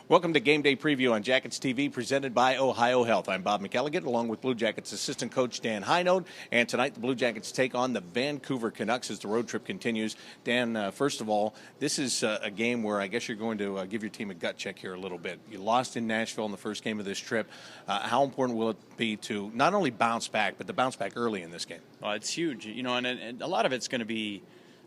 Welcome to Game Day Preview on Jackets TV, presented by Ohio Health. I'm Bob McElligott, along with Blue Jackets assistant coach Dan Hinote. And tonight, the Blue Jackets take on the Vancouver Canucks as the road trip continues. Dan, first of all, this is a game where I guess you're going to give your team a gut check here a little bit. You lost in Nashville in the first game of this trip. How important will it be to not only bounce back, but to bounce back early in this game? Well, it's huge, and a lot of it's going to be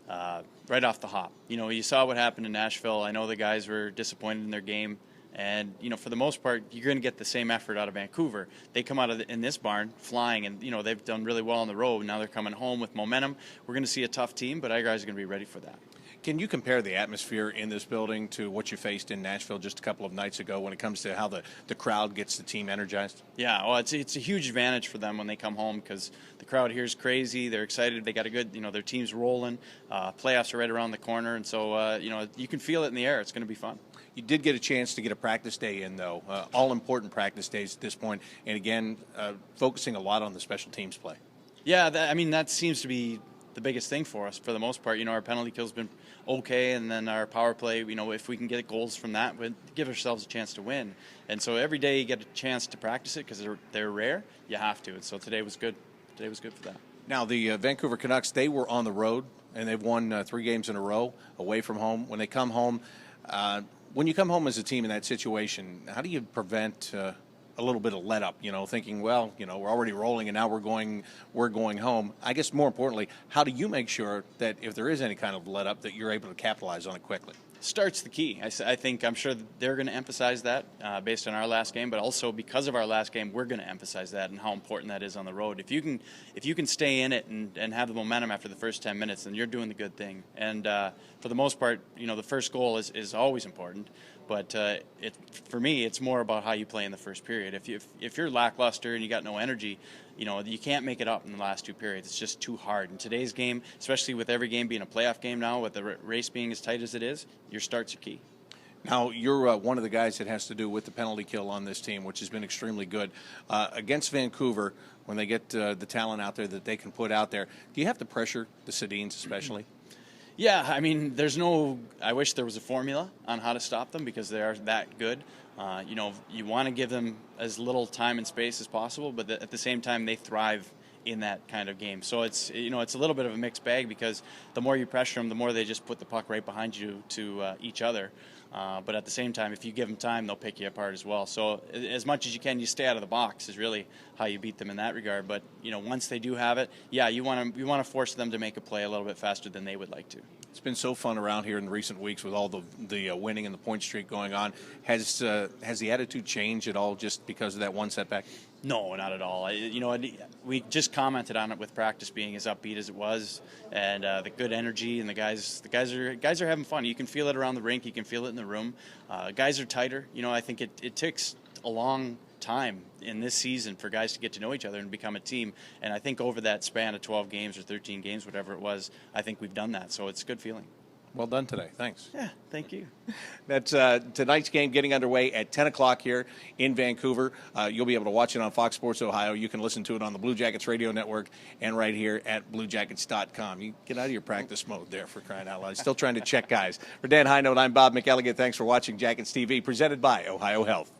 right off the hop. You saw what happened in Nashville. I know the guys were disappointed in their game. And, for the most part, you're going to get the same effort out of Vancouver. They come out in this barn flying, and, they've done really well on the road. Now they're coming home with momentum. We're going to see a tough team, but our guys are going to be ready for that. Can you compare the atmosphere in this building to what you faced in Nashville just a couple of nights ago when it comes to how the crowd gets the team energized? Yeah, well, it's a huge advantage for them when they come home because the crowd here is crazy. They're excited. They got a good, their team's rolling. Playoffs are right around the corner, and so, you can feel it in the air. It's going to be fun. You did get a chance to get a practice day in, though, all-important practice days at this point, and again, focusing a lot on the special teams play. Yeah, that seems to be the biggest thing for us for the most part. Our penalty kill's been okay, and then our power play, if we can get goals from that, we'd give ourselves a chance to win. And so every day you get a chance to practice it because they're rare, you have to. And so today was good. Today was good for that. Now, the Vancouver Canucks, they were on the road, and they've won 3 games in a row away from home. When they come home, when you come home as a team in that situation, how do you prevent a little bit of let up, thinking, well, we're already rolling and now we're going home? I guess more importantly, how do you make sure that if there is any kind of let up that you're able to capitalize on it quickly? Start's the key. I'm sure they're going to emphasize that based on our last game, but also because of our last game, we're going to emphasize that and how important that is on the road. If you can stay in it and have the momentum after the first 10 minutes, then you're doing the good thing. And for the most part, the first goal is always important. But for me, it's more about how you play in the first period. If you're lackluster and you got no energy, you can't make it up in the last 2 periods. It's just too hard. In today's game, especially with every game being a playoff game now, with the race being as tight as it is, your starts are key. Now, you're one of the guys that has to do with the penalty kill on this team, which has been extremely good. Against Vancouver, when they get the talent out there that they can put out there, do you have to pressure the Sedins especially? Yeah, I wish there was a formula on how to stop them because they are that good. You want to give them as little time and space as possible, but at the same time, they thrive in that kind of game. So it's a little bit of a mixed bag because the more you pressure them, the more they just put the puck right behind you to each other. But at the same time, if you give them time, they'll pick you apart as well. So as much as you can, you stay out of the box is really how you beat them in that regard. But once they do have it, yeah, you want to force them to make a play a little bit faster than they would like to. It's been so fun around here in recent weeks with all the winning and the point streak going on. Has the attitude changed at all just because of that one setback? No, not at all. We just commented on it with practice being as upbeat as it was, and the good energy, and the guys are having fun. You can feel it around the rink. You can feel it in the room. Guys are tighter. I think it takes a long time in this season for guys to get to know each other and become a team. And I think over that span of 12 games or 13 games, whatever it was, I think we've done that. So it's a good feeling. Well done today. Thanks. Yeah, thank you. That's tonight's game getting underway at 10 o'clock here in Vancouver. You'll be able to watch it on Fox Sports Ohio. You can listen to it on the Blue Jackets radio network and right here at BlueJackets.com. You get out of your practice mode there, for crying out loud. Still trying to check guys. For Dan Hinote, I'm Bob McElligott. Thanks for watching Jackets TV, presented by Ohio Health.